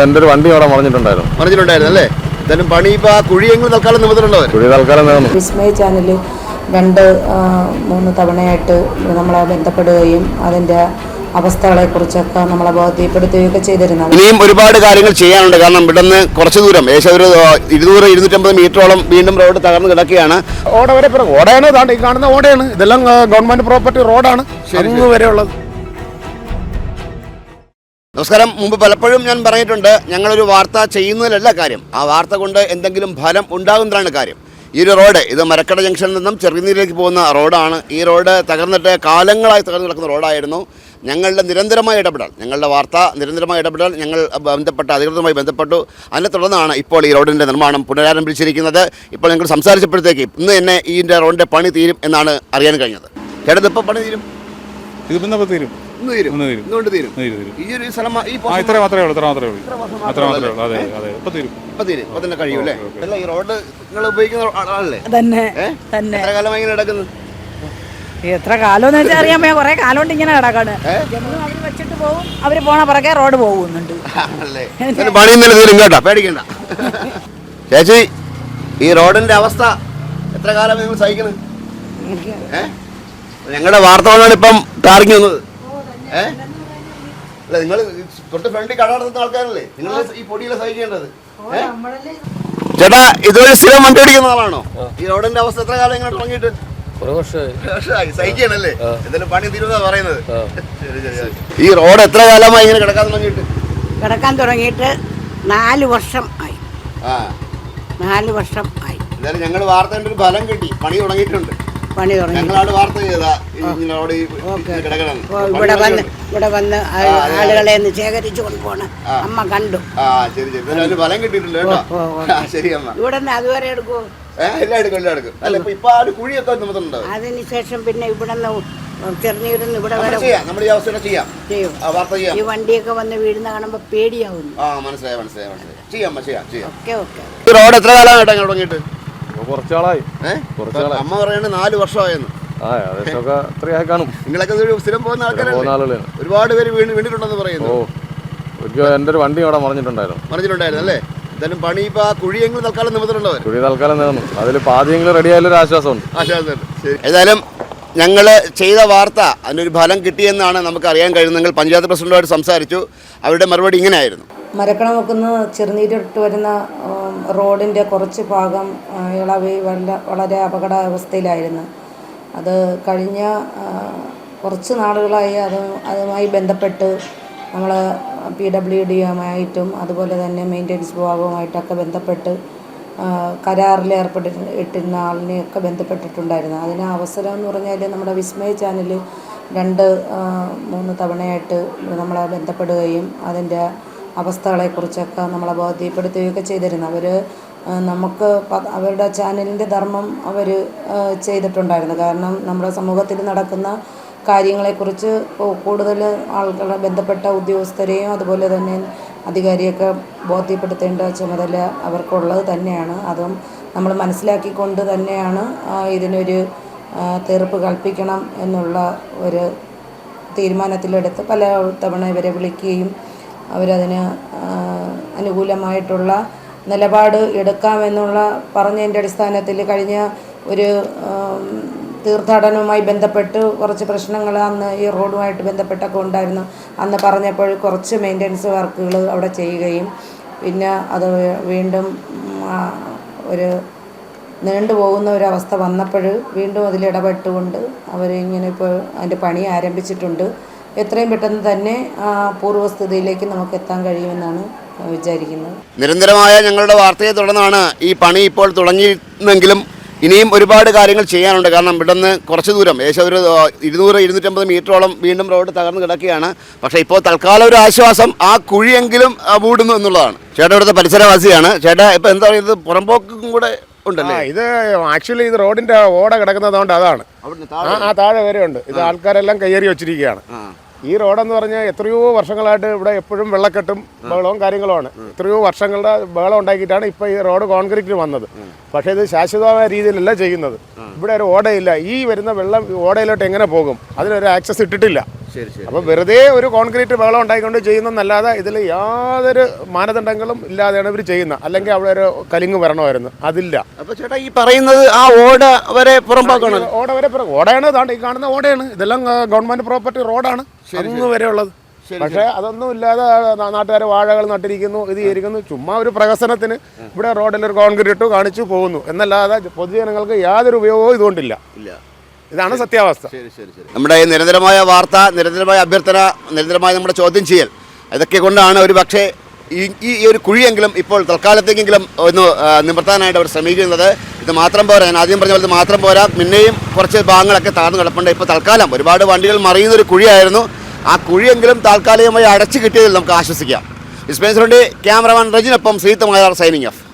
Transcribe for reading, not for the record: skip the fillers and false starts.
എൻ്റെ ഒരു വണ്ടി അവിടെ മറിഞ്ഞിട്ടുണ്ടായിരുന്നു അല്ലേ? എന്തായാലും പണി ഇപ്പോൾ ആ കുഴിയെങ്കിലും തൽക്കാലം നിമിത്തമുണ്ടോ? കുഴി തൽക്കാലം നിന്നു. വിസ്മയ ചാനൽ 2-3 തവണയായിട്ട് നമ്മളെ ബന്ധപ്പെടുകയും അതിൻ്റെ അവസ്ഥകളെക്കുറിച്ചൊക്കെ നമ്മളെ ബോധ്യപ്പെടുത്തുകയൊക്കെ ചെയ്തിരുന്നു. ഇനിയും ഒരുപാട് കാര്യങ്ങൾ ചെയ്യാനുണ്ട്. കാരണം ഇവിടുന്ന് കുറച്ച് ദൂരം ഏകദേശം ഒരു 200-250 മീറ്ററോളം വീണ്ടും റോഡ് തകർന്ന് കിടക്കുകയാണ്. ഓട വരെ ഓടയാണ്, ഇതാണ്ട് ഈ കാണുന്ന ഓടയാണ്. ഇതെല്ലാം ഗവൺമെന്റ് പ്രോപ്പർട്ടി റോഡാണ് അങ്ങ് വരെ ഉള്ളത്. നമസ്കാരം. മുമ്പ് പലപ്പോഴും ഞാൻ പറഞ്ഞിട്ടുണ്ട്, ഞങ്ങളൊരു വാർത്ത ചെയ്യുന്നതിലല്ല കാര്യം, ആ വാർത്ത കൊണ്ട് എന്തെങ്കിലും ഫലം ഉണ്ടാകുന്നതാണ് കാര്യം. ഈ ഒരു റോഡ് ഇത് മരക്കട ജംഗ്ഷനിൽ നിന്നും ചെറുനീരിലേക്ക് പോകുന്ന റോഡാണ്. ഈ റോഡ് തകർന്നിട്ട് കാലങ്ങളായി തകർന്നു കിടക്കുന്ന റോഡായിരുന്നു. ഞങ്ങളുടെ നിരന്തരമായ ഇടപെടൽ, ഞങ്ങളുടെ വാർത്ത നിരന്തരമായ ഇടപെടൽ ഞങ്ങൾ ബന്ധപ്പെട്ട അധികൃതരുമായി ബന്ധപ്പെട്ടു. അതിനെ തുടർന്നാണ് ഇപ്പോൾ ഈ റോഡിൻ്റെ നിർമ്മാണം പുനരാരംഭിച്ചിരിക്കുന്നത്. ഇപ്പോൾ ഞങ്ങൾ സംസാരിച്ചപ്പോഴത്തേക്ക് ഇന്ന് തന്നെ ഈ റോഡിൻ്റെ പണി തീരും എന്നാണ് അറിയാൻ കഴിഞ്ഞത്. ചേട്ടൻ ഇപ്പോൾ പണി തീരും? ഇതിപ്പോൾ തീരും. ഇന്നുകൊണ്ട് തീരും. ഈ ഒരു സ്ഥലം ഇത്ര മാത്രമേ ഉള്ളൂ. അതെ അതെ, ഇപ്പൊ തീരും. ഇപ്പൊ തന്നെ കഴിയും അല്ലേ? അല്ല, ഈ റോഡ് നിങ്ങൾ ഉപയോഗിക്കുന്ന ആളല്ലേ? തന്നെ എത്ര കാലമായി ഇങ്ങനെ കിടക്കുന്നത്? എത്ര കാലം എന്ന് വെച്ചാൽ അറിയാൻ കുറെ കാലം കൊണ്ട് ഇങ്ങനെ കിടക്കാണ്. അവര് വെച്ചിട്ട് പോകും, അവര് പോണ പുറകെ റോഡ് പോകുന്നുണ്ട്. പണി ഇന്നലെ തീരും കേട്ടോ, പേടിക്കണ്ട. ചേച്ചി, ഈ റോഡിന്റെ അവസ്ഥ എത്ര കാലം നിങ്ങൾ സഹിക്കുന്നത്? ഞങ്ങളുടെ വാർത്ത കൊണ്ടാണ് ഇപ്പം ടാറിങ് വന്നത്. അല്ല, നിങ്ങൾ തൊട്ട് ഫ്രണ്ടിൽ കട നടത്തുന്ന ആൾക്കാരല്ലേ, നിങ്ങൾ ഈ പൊടിയിലെ സഹിക്കേണ്ടത്. ചേട്ടാ, ഇതുവരെ സ്ഥിരം വണ്ടി ഓടിക്കുന്ന ആളാണോ? ഈ റോഡിന്റെ അവസ്ഥ എത്ര കാലം ഇങ്ങനെ തുടങ്ങിയിട്ട്? വർഷമായി സഹിക്കണല്ലേ? എന്തായാലും പണി തീരുന്ന പറയുന്നത്. ഈ റോഡ് എത്ര കാലമായി ഇങ്ങനെ കിടക്കാൻ തുടങ്ങിയിട്ട് 4 വർഷം ആയി. 4 വർഷം ആയി. എന്തായാലും ഞങ്ങൾ വാർത്ത ഒരു ഫലം കിട്ടി, പണി തുടങ്ങിയിട്ടുണ്ട്. ഞങ്ങളാണ് വാർത്ത ചെയ്താ ഇവിടെ വന്ന് ആളുകളെ ശേഖരിച്ചു കൊണ്ടുപോണ അമ്മ കണ്ടു. ശരി, ഫലം കിട്ടിയിട്ടുണ്ട് കേട്ടോ. ശരി അമ്മ. ഇവിടെ നിന്ന് അതുവരെ എടുക്കുമോ? എല്ലാം എടുക്കും. അല്ല, ഇപ്പൊ ആ കുഴിയൊക്കെ നിമിത്തമുണ്ടാവും. അതിനുശേഷം പിന്നെ ഇവിടെ ചെറുനീരുന്ന് ഇവിടെ വരെ നമ്മുടെ ഈ അവസ്ഥ ചെയ്യാം. ഈ വണ്ടിയൊക്കെ വന്ന് വീഴുന്ന കാണുമ്പോ പേടിയാവുന്നു. മനസ്സിലായി. ചെയ്യാം. ഓക്കെ. റോഡ് എത്ര കാലമായിട്ടാ തുടങ്ങിയിട്ട്? കുറച്ചാളായി. അമ്മ പറയണ 4 വർഷമായെന്ന്. കാണും. നിങ്ങളൊക്കെ സ്ഥിരം പോകുന്ന ആൾക്കാരല്ലേ? ഒരുപാട് പേര് വീണിട്ടുണ്ടെന്ന് പറയുന്നു. എൻ്റെ ഒരു വണ്ടി അവിടെ മറിഞ്ഞിട്ടുണ്ടായിരുന്നു അല്ലേ? എന്തായാലും പണി ഇപ്പൊ ആ കുഴിയെങ്കിലും തൽക്കാലം നിമിത്തമുണ്ടോ? കുഴി തൽക്കാലം നിന്നു. അതിൽ പാതിയെങ്കിലും റെഡി ആയാലും ആശ്വാസമുണ്ട്. ഏതായാലും ഞങ്ങൾ ചെയ്ത വാർത്ത അതിനൊരു ഫലം കിട്ടിയെന്നാണ് നമുക്ക് അറിയാൻ കഴിയുന്നത്. പഞ്ചായത്ത് പ്രസിഡന്റുമായിട്ട് സംസാരിച്ചു. അവരുടെ മറുപടി ഇങ്ങനെയായിരുന്നു. മരക്കണ വെക്കുന്ന ചെറുനീരിട്ട് വരുന്ന റോഡിൻ്റെ കുറച്ച് ഭാഗം ഇളവി വളരെ അപകടാവസ്ഥയിലായിരുന്നു. അത് കഴിഞ്ഞ കുറച്ച് നാളുകളായി അതുമായി ബന്ധപ്പെട്ട് നമ്മൾ PWDയുമായിട്ടും അതുപോലെ തന്നെ മെയിൻ്റെനൻസ് വിഭാഗവുമായിട്ടൊക്കെ ബന്ധപ്പെട്ട് കരാറിൽ ഏർപ്പെട്ടിരുന്ന ആളിനെയൊക്കെ ബന്ധപ്പെട്ടിട്ടുണ്ടായിരുന്നു. അതിന് അവസരം എന്ന് പറഞ്ഞാൽ നമ്മുടെ വിസ്മയ ചാനൽ 2-3 തവണയായിട്ട് നമ്മളെ ബന്ധപ്പെടുകയും അതിൻ്റെ അവസ്ഥകളെക്കുറിച്ചൊക്കെ നമ്മളെ ബോധ്യപ്പെടുത്തുകയൊക്കെ ചെയ്തിരുന്നു. അവർ നമുക്ക് അവരുടെ ചാനലിൻ്റെ ധർമ്മം അവർ ചെയ്തിട്ടുണ്ടായിരുന്നു. കാരണം നമ്മുടെ സമൂഹത്തിൽ നടക്കുന്ന കാര്യങ്ങളെക്കുറിച്ച് കൂടുതൽ ആളുകളെ ബന്ധപ്പെട്ട ഉദ്യോഗസ്ഥരെയും അതുപോലെ തന്നെ അധികാരിയൊക്കെ ബോധ്യപ്പെടുത്തേണ്ട ചുമതല അവർക്കുള്ളത് തന്നെയാണ്. അതും നമ്മൾ മനസ്സിലാക്കിക്കൊണ്ട് തന്നെയാണ് ഇതിനൊരു തീർപ്പ് കൽപ്പിക്കണം എന്നുള്ള ഒരു തീരുമാനത്തിലെടുത്ത് പല തവണ ഇവരെ വിളിക്കുകയും അവരതിന് അനുകൂലമായിട്ടുള്ള നിലപാട് എടുക്കാമെന്നുള്ള പറഞ്ഞതിൻ്റെ അടിസ്ഥാനത്തിൽ കഴിഞ്ഞ ഒരു തീർത്ഥാടനവുമായി ബന്ധപ്പെട്ട് കുറച്ച് പ്രശ്നങ്ങൾ അന്ന് ഈ റോഡുമായിട്ട് ബന്ധപ്പെട്ടൊക്കെ ഉണ്ടായിരുന്നു. അന്ന് പറഞ്ഞപ്പോൾ കുറച്ച് മെയിൻ്റനൻസ് വർക്കുകൾ അവിടെ ചെയ്യുകയും പിന്നെ അത് വീണ്ടും ഒരു നീണ്ടുപോകുന്ന ഒരവസ്ഥ വന്നപ്പോൾ വീണ്ടും അതിലിടപെട്ടുകൊണ്ട് അവരിങ്ങനെ ഇപ്പോൾ അതിൻ്റെ പണി ആരംഭിച്ചിട്ടുണ്ട്. എത്രയും പെട്ടെന്ന് തന്നെ പൂർവ്വസ്ഥിതിയിലേക്ക് നമുക്ക് എത്താൻ കഴിയുമെന്നാണ് വിചാരിക്കുന്നത്. നിരന്തരമായ ഞങ്ങളുടെ വാർത്തയെ തുടർന്നാണ് ഈ പണി ഇപ്പോൾ തുടങ്ങിയെങ്കിലും ഇനിയും ഒരുപാട് കാര്യങ്ങൾ ചെയ്യാനുണ്ട്. കാരണം ഇവിടുന്ന് കുറച്ച് ദൂരം ഏകദേശം ഒരു 200-250 മീറ്ററോളം വീണ്ടും റോഡ് തകർന്ന് കിടക്കുകയാണ്. പക്ഷേ ഇപ്പോൾ തൽക്കാലം ഒരു ആശ്വാസം, ആ കുഴിയെങ്കിലും മൂടുന്നു എന്നുള്ളതാണ്. ചേട്ടാ ഇവിടുത്തെ പരിസരവാസിയാണ്. ചേട്ടാ ഇപ്പം എന്താ പറയുന്നത്, പുറമ്പോക്കും കൂടെ ഉണ്ടല്ലേ? ഇത് ആക്ച്വലി ഇത് റോഡിന്റെ ഓട കിടക്കുന്നതുകൊണ്ട് അതാണ്. ആ താഴെ വരെ ഉണ്ട്. ഇത് ആൾക്കാരെല്ലാം കയ്യേറി വെച്ചിരിക്കുകയാണ്. ഈ റോഡെന്ന് പറഞ്ഞാൽ എത്രയോ വർഷങ്ങളായിട്ട് ഇവിടെ എപ്പോഴും വെള്ളക്കെട്ടും ബഹളവും കാര്യങ്ങളുമാണ്. എത്രയോ വർഷങ്ങളുടെ ബഹളം ഉണ്ടാക്കിയിട്ടാണ് ഇപ്പോൾ ഈ റോഡ് കോൺക്രീറ്റിന് വന്നത്. പക്ഷേ ഇത് ശാശ്വതമായ രീതിയിലല്ല ചെയ്യുന്നത്. ഇവിടെ ഒരു ഓടയില്ല. ഈ വരുന്ന വെള്ളം ഓടയിലോട്ട് എങ്ങനെ പോകും? അതിനൊരു ആക്സസ് ഇട്ടിട്ടില്ല. ശരി ശരി. അപ്പോൾ വെറുതെ ഒരു കോൺക്രീറ്റ് ബഹളം ഉണ്ടായിക്കൊണ്ട് ചെയ്യുന്നതല്ലാതെ ഇതിൽ യാതൊരു മാനദണ്ഡങ്ങളും ഇല്ലാതെയാണ് ഇവർ ചെയ്യുന്നത്. അല്ലെങ്കിൽ അവിടെ ഒരു കലിങ്ങ് വരണമായിരുന്നു, അതില്ല. അപ്പോൾ ചേട്ടാ ഈ പറയുന്നത് ആ ഓട വരെ പുറമ്പാക്കണം. ഓടയാണ്, ഇതാണ്ട് ഈ കാണുന്ന ഓടയാണ്. ഇതെല്ലാം ഗവൺമെന്റ് പ്രോപ്പർട്ടി റോഡാണ് അങ്ങ് വരെ ഉള്ളത്. പക്ഷേ അതൊന്നും ഇല്ലാതെ നാട്ടുകാർ വാഴകൾ നട്ടിരിക്കുന്നു, ഇത് ചെയ്തിരിക്കുന്നു. ചുമ്മാ ഒരു പ്രഹസനത്തിന് ഇവിടെ റോഡിൽ ഒരു കോൺക്രീറ്റ് കാണിച്ചു പോകുന്നു എന്നല്ലാതെ പൊതുജനങ്ങൾക്ക് യാതൊരു ഉപയോഗവും ഇതുകൊണ്ടില്ല. ഇതാണ് സത്യാവസ്ഥ. ശരി ശരി ശരി. നമ്മുടെ ഈ നിരന്തരമായ വാർത്ത, നിരന്തരമായ അഭ്യർത്ഥന, നിരന്തരമായ നമ്മുടെ ചോദ്യം ചെയ്യൽ, ഇതൊക്കെ കൊണ്ടാണ് ഒരു പക്ഷേ ഈ ഒരു കുഴിയെങ്കിലും ഇപ്പോൾ തൽക്കാലത്തേക്കെങ്കിലും ഒന്ന് നിവർത്താനായിട്ട് അവർ ശ്രമിക്കുന്നത്. ഇത് മാത്രം പോരാ, ഞാൻ ആദ്യം പറഞ്ഞ പോലെ മാത്രം പോരാ, പിന്നെയും കുറച്ച് ഭാഗങ്ങളൊക്കെ താഴ്ന്നു കിടപ്പുണ്ട്. ഇപ്പോൾ തൽക്കാലം ഒരുപാട് വണ്ടികൾ മറിയുന്ന ഒരു കുഴിയായിരുന്നു. ആ കുഴിയെങ്കിലും താൽക്കാലികമായി അടച്ചു കിട്ടിയതിൽ നമുക്ക് ആശ്വസിക്കാം. ക്യാമറമാൻ റജിനൊപ്പം ശ്രീത്ത് മലയാർ സൈനിങ് ഓഫ്.